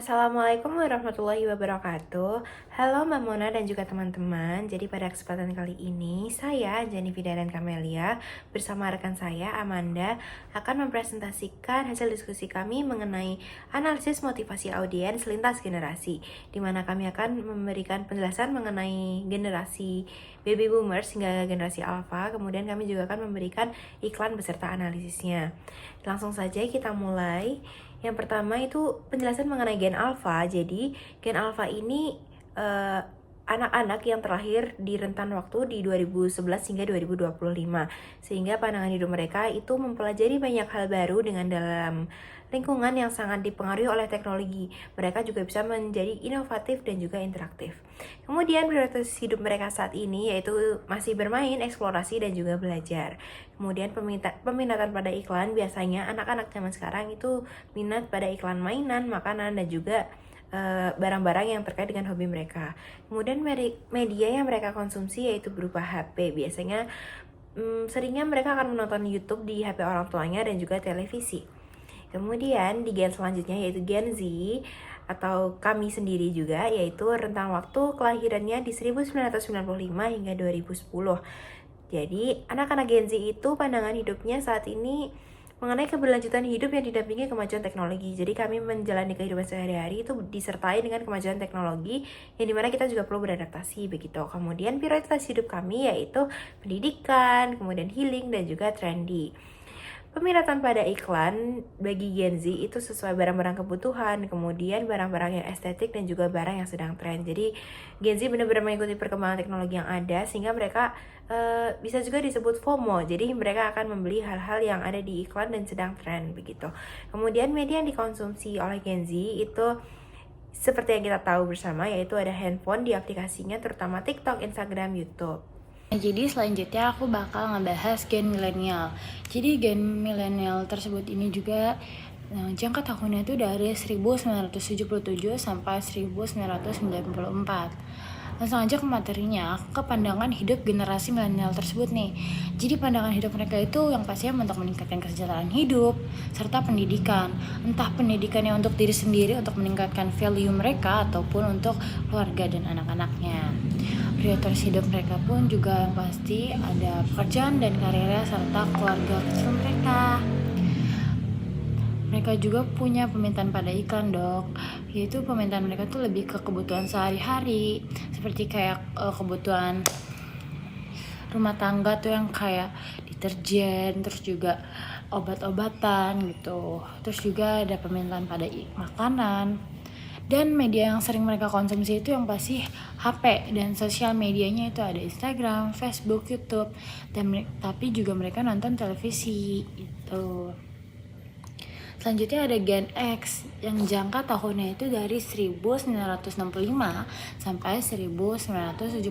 Assalamualaikum warahmatullahi wabarakatuh. Halo Mbak Mona dan juga teman-teman. Jadi pada kesempatan kali ini saya Jani Fidaran Kamelia bersama rekan saya Amanda akan mempresentasikan hasil diskusi kami mengenai analisis motivasi audiens lintas generasi, di mana kami akan memberikan penjelasan mengenai generasi baby boomers hingga generasi alpha. Kemudian kami juga akan memberikan iklan beserta analisisnya. Langsung saja kita mulai. Yang pertama itu penjelasan mengenai gen alpha. Jadi gen alpha ini anak-anak yang terlahir di rentan waktu di 2011 hingga 2025. Sehingga pandangan hidup mereka itu mempelajari banyak hal baru dengan dalam lingkungan yang sangat dipengaruhi oleh teknologi. Mereka juga bisa menjadi inovatif dan juga interaktif. Kemudian prioritas hidup mereka saat ini yaitu masih bermain, eksplorasi, dan juga belajar. Kemudian peminatan pada iklan, biasanya anak-anak zaman sekarang itu minat pada iklan mainan, makanan, dan juga barang-barang yang terkait dengan hobi mereka. Kemudian media yang mereka konsumsi yaitu berupa HP. Biasanya seringnya mereka akan menonton YouTube di HP orang tuanya dan juga televisi. Kemudian di gen selanjutnya yaitu Gen Z atau kami sendiri juga, yaitu rentang waktu kelahirannya di 1995 hingga 2010. Jadi anak-anak Gen Z itu pandangan hidupnya saat ini mengenai keberlanjutan hidup yang didampingi kemajuan teknologi. Jadi kami menjalani kehidupan sehari-hari itu disertai dengan kemajuan teknologi yang dimana kita juga perlu beradaptasi begitu. Kemudian prioritas hidup kami yaitu pendidikan, kemudian healing, dan juga trendy. Peminatan pada iklan bagi Gen Z itu sesuai barang-barang kebutuhan, kemudian barang-barang yang estetik, dan juga barang yang sedang tren. Jadi Gen Z benar-benar mengikuti perkembangan teknologi yang ada, sehingga mereka bisa juga disebut FOMO. Jadi mereka akan membeli hal-hal yang ada di iklan dan sedang tren begitu. Kemudian media yang dikonsumsi oleh Gen Z itu seperti yang kita tahu bersama, yaitu ada handphone di aplikasinya, terutama TikTok, Instagram, YouTube. Jadi selanjutnya aku bakal ngebahas gen milenial. Jadi gen milenial tersebut ini juga jangka tahunnya itu dari 1977 sampai 1994. Langsung aja ke materinya, ke pandangan hidup generasi milenial tersebut nih. Jadi pandangan hidup mereka itu yang pastinya untuk meningkatkan kesejahteraan hidup serta pendidikan. Entah pendidikannya untuk diri sendiri untuk meningkatkan value mereka ataupun untuk keluarga dan anak-anaknya. Prioritas hidup mereka pun juga yang pasti ada pekerjaan dan karirnya serta keluarga kecil mereka. Mereka juga punya permintaan pada iklan dok, yaitu permintaan mereka tuh lebih ke kebutuhan sehari-hari, seperti kayak kebutuhan rumah tangga tuh yang kayak deterjen, terus juga obat-obatan gitu. Terus juga ada permintaan pada makanan. Dan media yang sering mereka konsumsi itu yang pasti HP, dan sosial medianya itu ada Instagram, Facebook, YouTube, dan tapi juga mereka nonton televisi gitu. Selanjutnya ada Gen X yang jangka tahunnya itu dari 1965 sampai 1976.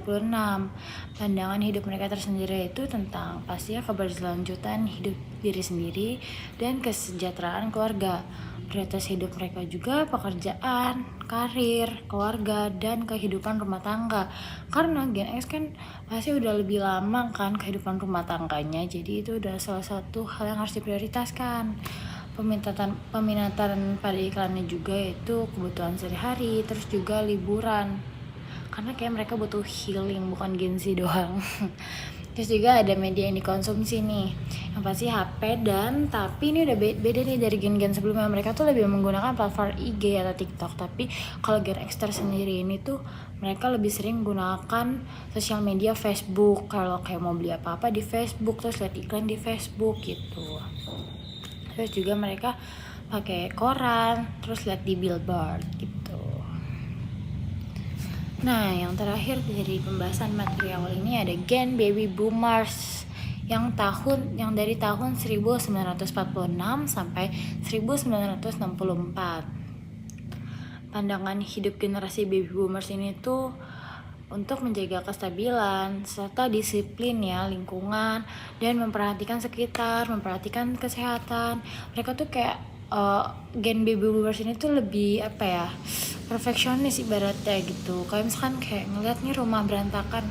Pandangan hidup mereka tersendiri itu tentang pastinya keberlanjutan hidup diri sendiri dan kesejahteraan keluarga. Prioritas hidup mereka juga pekerjaan, karir, keluarga, dan kehidupan rumah tangga. Karena Gen X kan pasti udah lebih lama kan kehidupan rumah tangganya, jadi itu udah salah satu hal yang harus diprioritaskan. Peminatan pada iklannya juga yaitu kebutuhan sehari-hari, terus juga liburan, karena kayak mereka butuh healing, bukan Gen Z doang. Terus juga ada media yang dikonsumsi nih, yang pasti HP, dan tapi ini udah beda nih dari gen-gen sebelumnya. Mereka tuh lebih menggunakan platform IG atau TikTok. Tapi kalau Gen X sendiri ini tuh mereka lebih sering menggunakan sosial media Facebook. Kalau kayak mau beli apa-apa di Facebook, terus lihat iklan di Facebook gitu. Terus juga mereka pakai koran, terus lihat di billboard gitu. Nah, yang terakhir dari pembahasan materi awal ini ada Gen Baby Boomers yang dari tahun 1946 sampai 1964. Pandangan hidup generasi baby boomers ini tuh untuk menjaga kestabilan serta disiplin ya lingkungan, dan memperhatikan sekitar, memperhatikan kesehatan. Mereka tuh kayak gen baby boomers ini tuh lebih perfeksionis ibaratnya gitu. Kayak misalkan kayak ngeliat nih rumah berantakan,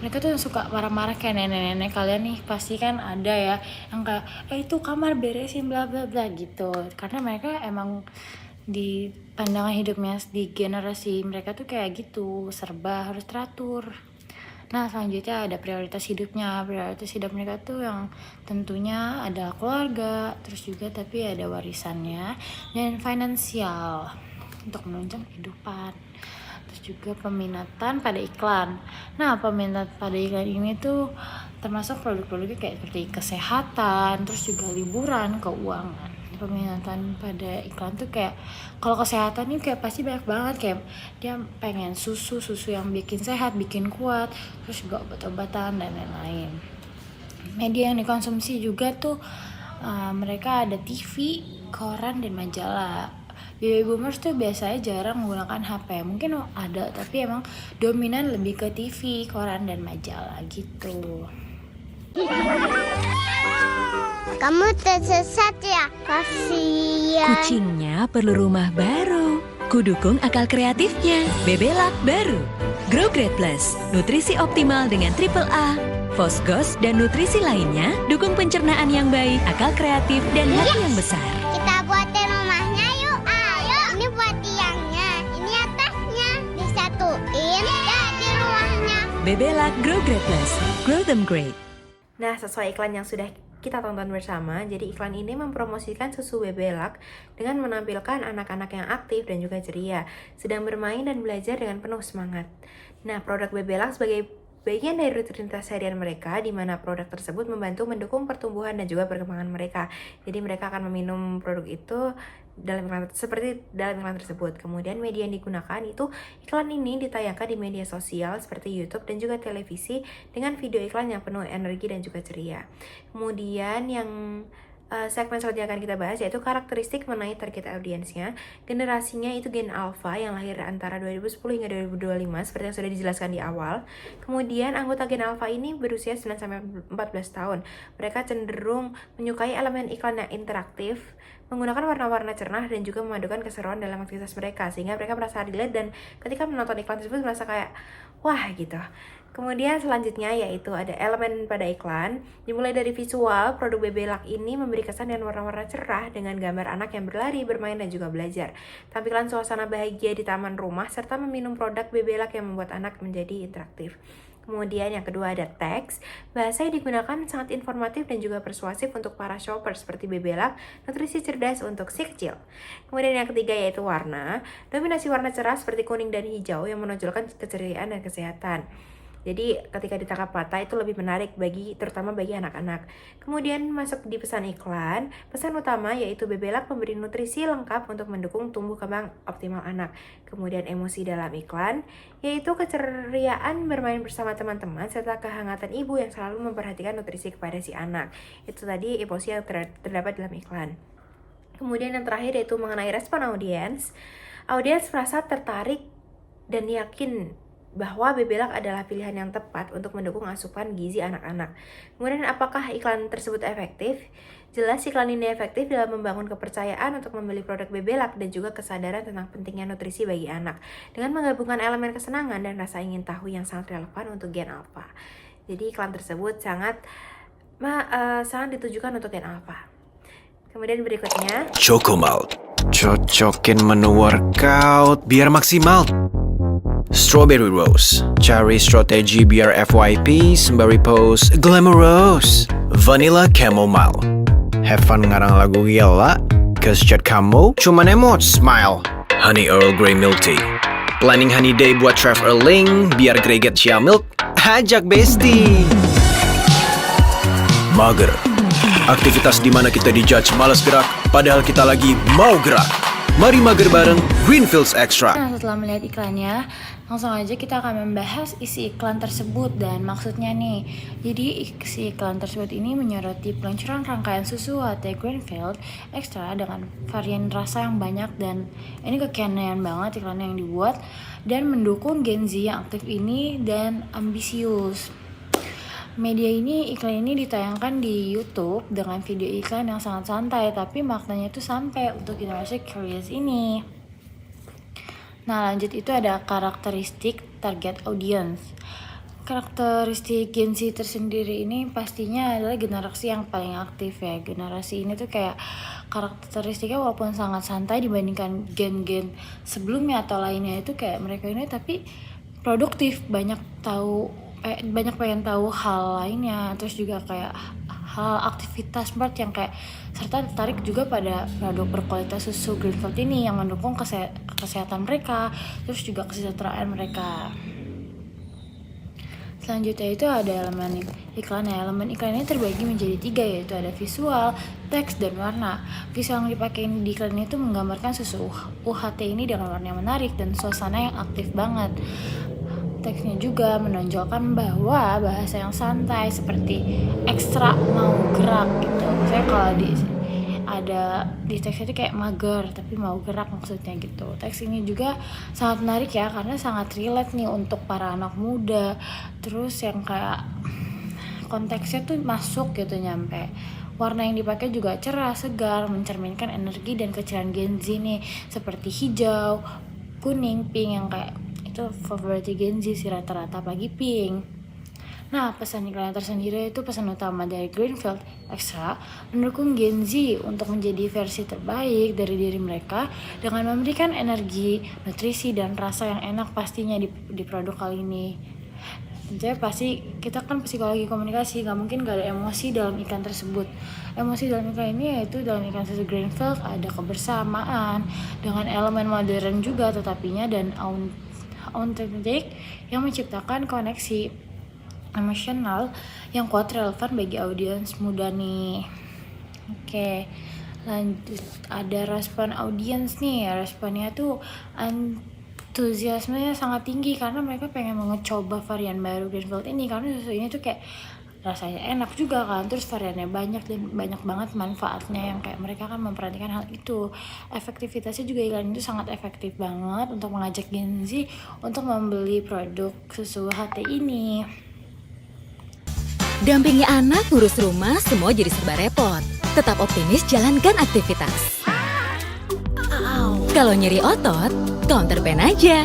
mereka tuh suka marah-marah kayak nenek-nenek kalian nih, pasti kan ada ya yang kayak itu kamar beresin bla bla bla gitu. Karena mereka emang di pandangan hidupnya di generasi mereka tuh kayak gitu, serba harus teratur. Nah, selanjutnya ada prioritas hidupnya. Prioritas hidup mereka tuh yang tentunya ada keluarga, terus juga tapi ada warisannya dan finansial untuk menunjang kehidupan. Terus juga peminatan pada iklan. Nah, peminat pada iklan ini tuh termasuk produk-produknya kayak seperti kesehatan, terus juga liburan, keuangan. Peminatan pada iklan tuh kayak kalau kesehatan nih kayak pasti banyak banget, kayak dia pengen susu yang bikin sehat, bikin kuat, terus juga obat-obatan dan lain-lain. Media yang dikonsumsi juga tuh mereka ada TV, koran, dan majalah. Baby boomers tuh biasanya jarang menggunakan HP, mungkin ada tapi emang dominan lebih ke TV, koran, dan majalah gitu. Kamu tersesat ya? Kasihan. Kucingnya perlu rumah baru. Kudukung akal kreatifnya. Bebelak baru. Grow Great Plus, nutrisi optimal dengan AAA. Fosgos dan nutrisi lainnya dukung pencernaan yang baik, akal kreatif, dan hati yang besar. Kita buatin rumahnya yuk. Ayo. Ini buat tiangnya. Ini atasnya. Disatuin. Jadi rumahnya. Bebelak Grow Great Plus. Grow them great. Nah, sesuai iklan yang sudah kita tonton bersama, jadi iklan ini mempromosikan susu Bebelak dengan menampilkan anak-anak yang aktif dan juga ceria, sedang bermain dan belajar dengan penuh semangat. Nah, produk Bebelak sebagai bagian dari rutinitas harian mereka, di mana produk tersebut membantu mendukung pertumbuhan dan juga perkembangan mereka. Jadi mereka akan meminum produk itu dalam iklan tersebut. Kemudian media yang digunakan itu iklan ini ditayangkan di media sosial seperti YouTube dan juga televisi dengan video iklan yang penuh energi dan juga ceria. Kemudian yang segmen selanjutnya akan kita bahas yaitu karakteristik mengenai target audiensnya. Generasinya itu Gen Alpha yang lahir antara 2010 hingga 2025 seperti yang sudah dijelaskan di awal. Kemudian anggota Gen Alpha ini berusia 9-14 tahun. Mereka cenderung menyukai elemen iklan yang interaktif, menggunakan warna-warna cerah dan juga memadukan keseruan dalam aktivitas mereka, sehingga mereka merasa relate dan ketika menonton iklan tersebut merasa kayak wah gitu. Kemudian selanjutnya yaitu ada elemen pada iklan. Dimulai dari visual, produk Bebelak ini memberi kesan dengan warna-warna cerah dengan gambar anak yang berlari, bermain, dan juga belajar. Tampilan suasana bahagia di taman rumah serta meminum produk Bebelak yang membuat anak menjadi interaktif. Kemudian yang kedua ada teks. Bahasa yang digunakan sangat informatif dan juga persuasif untuk para shopper seperti Bebelak, nutrisi cerdas untuk si kecil. Kemudian yang ketiga yaitu warna. Dominasi warna cerah seperti kuning dan hijau yang menonjolkan keceriaan dan kesehatan. Jadi ketika ditangkap mata itu lebih menarik terutama bagi anak-anak. Kemudian masuk di pesan iklan. Pesan utama yaitu Bebelak memberi nutrisi lengkap untuk mendukung tumbuh kembang optimal anak. Kemudian emosi dalam iklan yaitu keceriaan bermain bersama teman-teman serta kehangatan ibu yang selalu memperhatikan nutrisi kepada si anak. Itu tadi emosi yang terdapat dalam iklan. Kemudian yang terakhir yaitu mengenai respon audiens. Audiens merasa tertarik dan yakin bahwa Bebelak adalah pilihan yang tepat untuk mendukung asupan gizi anak-anak. Kemudian apakah iklan tersebut efektif? Jelas iklan ini efektif dalam membangun kepercayaan untuk membeli produk Bebelak dan juga kesadaran tentang pentingnya nutrisi bagi anak dengan menggabungkan elemen kesenangan dan rasa ingin tahu yang sangat relevan untuk Gen Alpha. Jadi iklan tersebut sangat ditujukan untuk Gen Alpha. Kemudian berikutnya Chocomalt, cocokin menu workout biar maksimal. Strawberry Rose, cari strategi biar FYP sembari pose glamorous. Vanilla Chamomile, have fun ngarang lagu gila, cause chat kamu cuman emot smile. Honey Earl Grey Milk Tea, planning honey day buat traveling biar greget chia milk, ajak bestie. Mager, aktivitas di mana kita dijudge malas gerak padahal kita lagi mau gerak. Mari mager bareng Greenfields Extra. Nah, setelah melihat iklannya, langsung aja kita akan membahas isi iklan tersebut dan maksudnya nih. Jadi isi iklan tersebut ini menyoroti peluncuran rangkaian susu latte Greenfield Extra dengan varian rasa yang banyak, dan ini kekinian banget iklan yang dibuat dan mendukung Gen Z yang aktif ini dan ambisius. Iklan ini ditayangkan di YouTube dengan video iklan yang sangat santai, tapi maknanya itu sampai untuk generasi curious ini. Nah, lanjut itu ada karakteristik target audience. Karakteristik Gen Z tersendiri ini pastinya adalah generasi yang paling aktif ya. Generasi ini tuh kayak karakteristiknya walaupun sangat santai dibandingkan gen-gen sebelumnya atau lainnya, itu kayak mereka ini tapi produktif, banyak pengen tahu hal lainnya, terus juga kayak hal aktivitas smart yang kayak serta tertarik juga pada produk berkualitas susu Greenfield ini yang mendukung kesehatan mereka, terus juga kesejahteraan mereka. Selanjutnya itu ada elemen iklan. Elemen iklan ini terbagi menjadi 3, yaitu ada visual, teks, dan warna. Visual yang dipakai di iklan itu menggambarkan susu UHT ini dengan warna yang menarik dan suasana yang aktif banget. Teksnya juga menonjolkan bahwa bahasa yang santai seperti ekstra mau gerak gitu. Misalnya kalau di teks itu kayak mager tapi mau gerak maksudnya gitu. Teks ini juga sangat menarik ya karena sangat relate nih untuk para anak muda. Terus yang kayak konteksnya tuh masuk gitu, nyampe. Warna yang dipakai juga cerah, segar, mencerminkan energi dan keceriaan Gen Z nih, seperti hijau, kuning, pink, yang kayak itu favorit Gen Z sih rata-rata, apalagi pink. Nah, pesan iklan tersendiri itu pesan utama dari Greenfield Extra mendukung Gen Z untuk menjadi versi terbaik dari diri mereka dengan memberikan energi, nutrisi, dan rasa yang enak pastinya di produk kali ini. Tentunya pasti kita kan psikologi komunikasi, gak mungkin gak ada emosi dalam iklan tersebut. Emosi dalam iklan ini yaitu dalam iklan susu Greenfield ada kebersamaan dengan elemen modern juga tetapinya dan authentic yang menciptakan koneksi emosional yang kuat, relevan bagi audiens muda nih. Oke, lanjut ada respon audiens nih. Responnya tuh antusiasmenya sangat tinggi karena mereka pengen mencoba varian baru Greenfield ini karena susu ini tuh kayak rasanya enak juga kan, terus variannya banyak dan banyak banget manfaatnya yang kayak mereka kan memperhatikan hal itu. Efektivitasnya juga iklan itu sangat efektif banget untuk mengajak Gen Z untuk membeli produk susu HT ini. Dampingi anak, ngurus rumah, semua jadi serba repot. Tetap optimis jalankan aktivitas. Kalau nyeri otot, counter pain aja.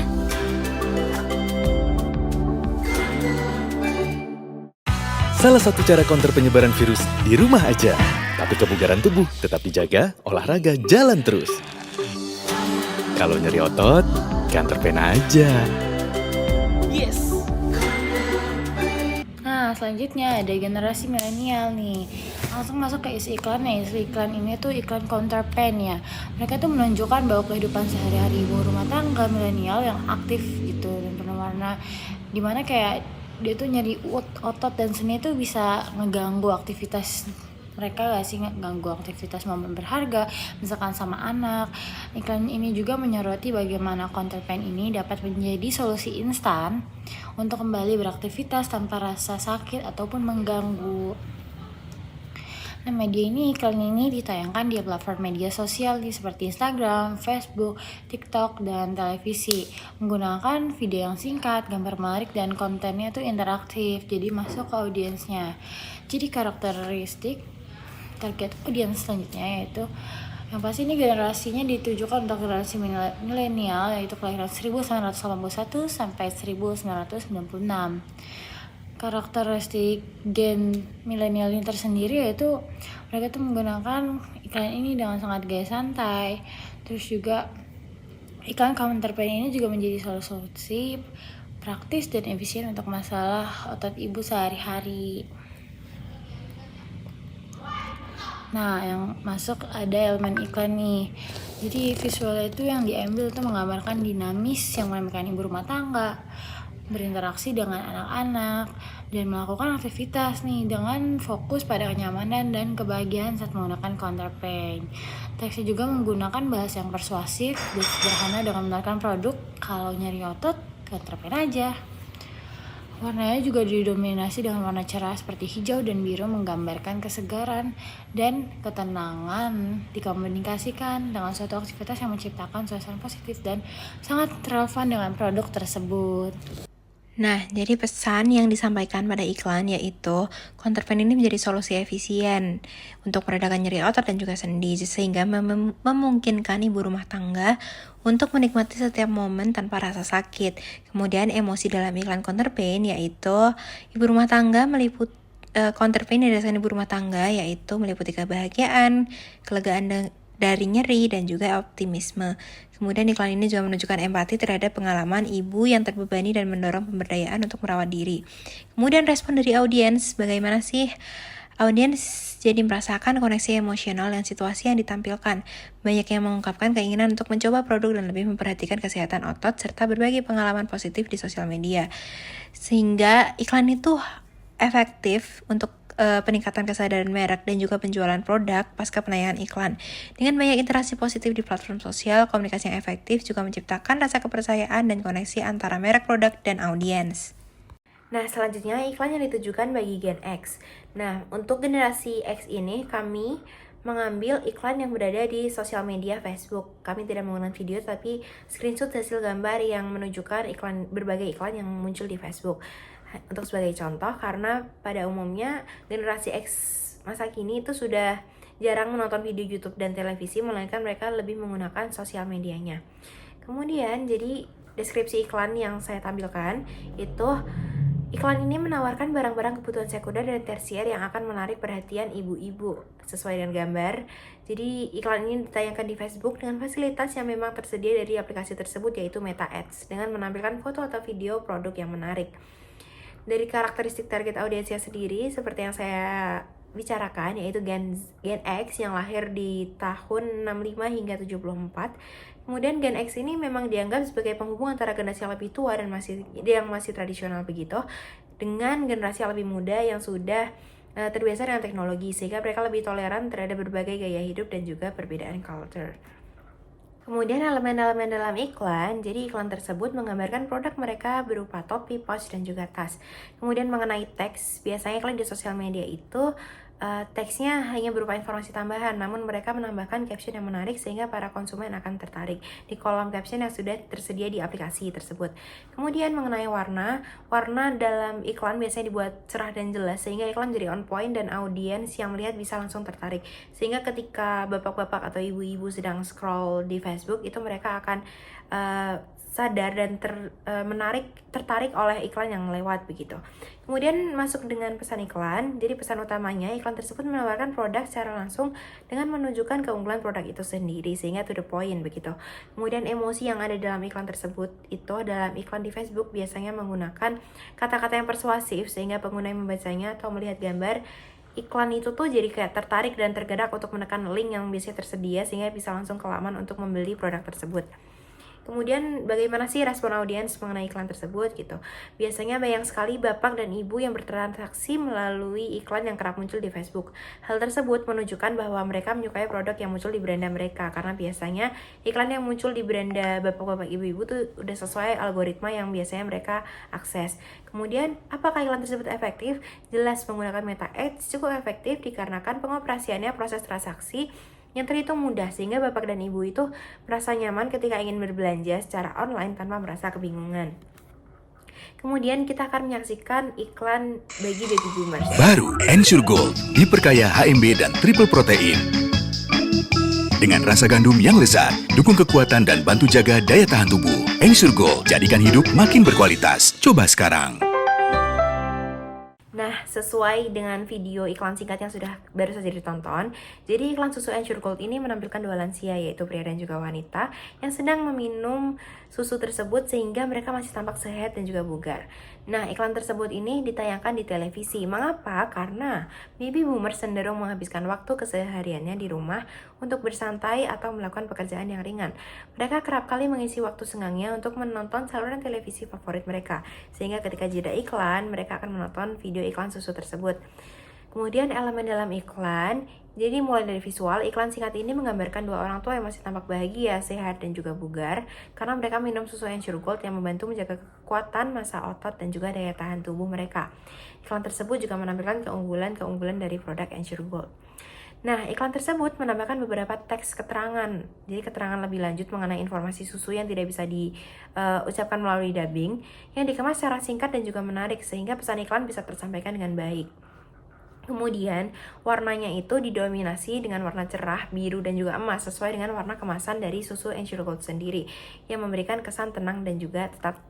Salah satu cara counter penyebaran virus di rumah aja. Tapi kebugaran tubuh tetap dijaga, olahraga jalan terus. Kalau nyeri otot, counter pain aja. Yes! Nah, selanjutnya ada generasi milenial nih. Langsung masuk ke isi iklannya. Isi iklan ini tuh iklan counter pain ya. Mereka tuh menunjukkan bahwa kehidupan sehari-hari ibu rumah tangga milenial yang aktif gitu dan penuh warna, dimana kayak dia tuh nyeri otot dan sendi tuh bisa ngeganggu aktivitas mereka gak sih, ganggu aktivitas momen berharga misalkan sama anak. Iklan ini juga menyoroti bagaimana counter pain ini dapat menjadi solusi instan untuk kembali beraktivitas tanpa rasa sakit ataupun mengganggu. Nah, iklan ini ditayangkan di platform media sosial seperti Instagram, Facebook, TikTok, dan televisi, menggunakan video yang singkat, gambar menarik, dan kontennya tuh interaktif, jadi masuk ke audiensnya. Jadi karakteristik target audiens selanjutnya yaitu yang pasti ini generasinya ditujukan untuk generasi milenial, yaitu kelahiran 1981 sampai 1996. Karakteristik gen milenial ini tersendiri yaitu mereka tuh menggunakan iklan ini dengan sangat gaya santai. Terus juga iklan counter pain ini juga menjadi solusi praktis dan efisien untuk masalah otot ibu sehari-hari. Nah, yang masuk ada elemen iklan nih. Jadi visualnya itu yang diambil itu menggambarkan dinamis yang memainkan ibu rumah tangga, berinteraksi dengan anak-anak, dan melakukan aktivitas nih dengan fokus pada kenyamanan dan kebahagiaan saat menggunakan counter pain. Teksnya juga menggunakan bahasa yang persuasif dan sederhana dengan menawarkan produk kalau nyeri otot, counter pain aja. Warnanya juga didominasi dengan warna cerah seperti hijau dan biru, menggambarkan kesegaran dan ketenangan dikomunikasikan dengan suatu aktivitas yang menciptakan suasana positif dan sangat relevan dengan produk tersebut. Nah, jadi pesan yang disampaikan pada iklan yaitu counter pain ini menjadi solusi efisien untuk meredakan nyeri otot dan juga sendi, sehingga memungkinkan ibu rumah tangga untuk menikmati setiap momen tanpa rasa sakit. Kemudian emosi dalam iklan counter pain yaitu ibu rumah tangga counterpain yang dirasakan ibu rumah tangga, yaitu meliputi kebahagiaan, kelegaan dari nyeri, dan juga optimisme. Kemudian iklan ini juga menunjukkan empati terhadap pengalaman ibu yang terbebani dan mendorong pemberdayaan untuk merawat diri. Kemudian respon dari audiens, bagaimana sih audiens jadi merasakan koneksi emosional dan situasi yang ditampilkan. Banyak yang mengungkapkan keinginan untuk mencoba produk dan lebih memperhatikan kesehatan otot serta berbagi pengalaman positif di sosial media. Sehingga iklan itu efektif untuk peningkatan kesadaran merek dan juga penjualan produk pasca penayangan iklan. Dengan banyak interaksi positif di platform sosial, komunikasi yang efektif juga menciptakan rasa kepercayaan dan koneksi antara merek produk dan audiens. Nah, selanjutnya iklan yang ditujukan bagi Gen X. Nah, untuk generasi X ini kami mengambil iklan yang berada di sosial media Facebook. Kami tidak menggunakan video, tapi screenshot hasil gambar yang menunjukkan berbagai iklan yang muncul di Facebook. Untuk sebagai contoh, karena pada umumnya generasi X masa kini itu sudah jarang menonton video YouTube dan televisi, melainkan mereka lebih menggunakan sosial medianya. Kemudian, jadi deskripsi iklan yang saya tampilkan itu, iklan ini menawarkan barang-barang kebutuhan sekunder dan tersier yang akan menarik perhatian ibu-ibu sesuai dengan gambar. Jadi iklan ini ditayangkan di Facebook dengan fasilitas yang memang tersedia dari aplikasi tersebut, yaitu Meta Ads, dengan menampilkan foto atau video produk yang menarik. Dari karakteristik target audiensnya sendiri, seperti yang saya bicarakan, yaitu Gen X yang lahir di tahun 65 hingga 74. Kemudian Gen X ini memang dianggap sebagai penghubung antara generasi yang lebih tua dan yang masih tradisional begitu, dengan generasi yang lebih muda yang sudah terbiasa dengan teknologi, sehingga mereka lebih toleran terhadap berbagai gaya hidup dan juga perbedaan culture. Kemudian elemen-elemen dalam iklan, jadi iklan tersebut menggambarkan produk mereka berupa topi, pouch, dan juga tas. Kemudian mengenai teks, biasanya iklan di sosial media itu teksnya hanya berupa informasi tambahan, namun mereka menambahkan caption yang menarik sehingga para konsumen akan tertarik di kolom caption yang sudah tersedia di aplikasi tersebut. Kemudian mengenai warna dalam iklan biasanya dibuat cerah dan jelas sehingga iklan jadi on point dan audiens yang melihat bisa langsung tertarik. Sehingga ketika bapak-bapak atau ibu-ibu sedang scroll di Facebook, itu mereka akan sadar dan tertarik oleh iklan yang lewat begitu. Kemudian masuk dengan pesan iklan. Jadi pesan utamanya, iklan tersebut menawarkan produk secara langsung dengan menunjukkan keunggulan produk itu sendiri sehingga to the point begitu. Kemudian emosi yang ada dalam iklan tersebut itu dalam iklan di Facebook biasanya menggunakan kata-kata yang persuasif sehingga pengguna yang membacanya atau melihat gambar iklan itu tuh jadi kayak tertarik dan tergerak untuk menekan link yang biasanya tersedia sehingga bisa langsung ke laman untuk membeli produk tersebut. Kemudian bagaimana sih respon audiens mengenai iklan tersebut gitu. Biasanya banyak sekali bapak dan ibu yang bertransaksi melalui iklan yang kerap muncul di Facebook. Hal tersebut menunjukkan bahwa mereka menyukai produk yang muncul di beranda mereka, karena biasanya iklan yang muncul di beranda bapak-bapak ibu-ibu tuh udah sesuai algoritma yang biasanya mereka akses. Kemudian apakah iklan tersebut efektif? Jelas menggunakan Meta Ads cukup efektif dikarenakan pengoperasiannya proses transaksi yang terhitung mudah sehingga bapak dan ibu itu merasa nyaman ketika ingin berbelanja secara online tanpa merasa kebingungan. Kemudian kita akan menyaksikan iklan bagi baby boomers. Baru Ensure Gold, diperkaya HMB dan triple protein. Dengan rasa gandum yang lezat, dukung kekuatan dan bantu jaga daya tahan tubuh. Ensure Gold, jadikan hidup makin berkualitas. Coba sekarang. Nah, sesuai dengan video iklan singkat yang sudah baru saja ditonton, jadi iklan susu Ensure Gold ini menampilkan dua lansia, yaitu pria dan juga wanita, yang sedang meminum susu tersebut sehingga mereka masih tampak sehat dan juga bugar. Nah, iklan tersebut ini ditayangkan di televisi. Mengapa? Karena baby boomers cenderung menghabiskan waktu kesehariannya di rumah untuk bersantai atau melakukan pekerjaan yang ringan. Mereka kerap kali mengisi waktu senggangnya untuk menonton saluran televisi favorit mereka, sehingga ketika jeda iklan, mereka akan menonton video iklan susu tersebut. Kemudian elemen dalam iklan, jadi mulai dari visual, iklan singkat ini menggambarkan dua orang tua yang masih tampak bahagia, sehat, dan juga bugar karena mereka minum susu Ensure Gold yang membantu menjaga kekuatan massa otot dan juga daya tahan tubuh mereka. Iklan tersebut juga menampilkan keunggulan dari produk Ensure Gold. Nah, iklan tersebut menambahkan beberapa teks keterangan. Jadi keterangan lebih lanjut mengenai informasi susu yang tidak bisa diucapkan melalui dubbing, yang dikemas secara singkat dan juga menarik sehingga pesan iklan bisa tersampaikan dengan baik. Kemudian warnanya itu didominasi dengan warna cerah, biru dan juga emas sesuai dengan warna kemasan dari susu Ensure Gold sendiri yang memberikan kesan tenang dan juga tetap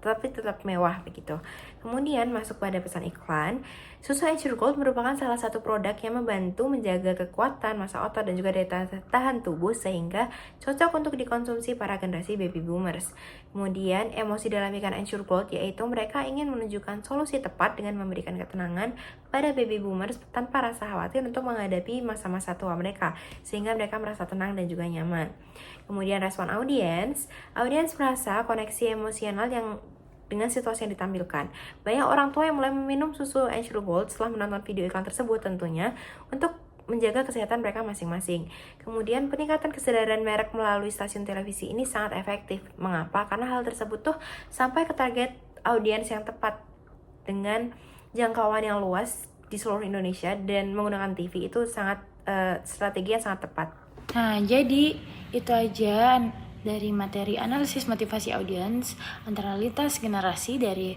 mewah begitu. Kemudian masuk pada pesan iklan, susu Ensure Gold merupakan salah satu produk yang membantu menjaga kekuatan massa otot dan juga daya tahan tubuh sehingga cocok untuk dikonsumsi para generasi baby boomers. Kemudian emosi dalam iklan Ensure Gold yaitu mereka ingin menunjukkan solusi tepat dengan memberikan ketenangan pada baby boomers tanpa rasa khawatir untuk menghadapi masa-masa tua mereka, sehingga mereka merasa tenang dan juga nyaman. Kemudian respon audiens merasa koneksi emosional yang dengan situasi yang ditampilkan. Banyak orang tua yang mulai meminum susu Ensure Gold setelah menonton video iklan tersebut tentunya untuk menjaga kesehatan mereka masing-masing. Kemudian peningkatan kesadaran merek melalui stasiun televisi ini sangat efektif. Mengapa? Karena hal tersebut tuh sampai ke target audiens yang tepat dengan jangkauan yang luas di seluruh Indonesia dan menggunakan TV itu sangat strategi yang sangat tepat. Nah, jadi itu aja dari materi analisis motivasi audiens antara lintas generasi dari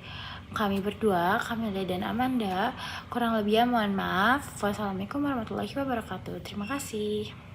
kami berdua, Camelia dan Amanda. Kurang lebihnya mohon maaf. Wassalamualaikum warahmatullahi wabarakatuh. Terima kasih.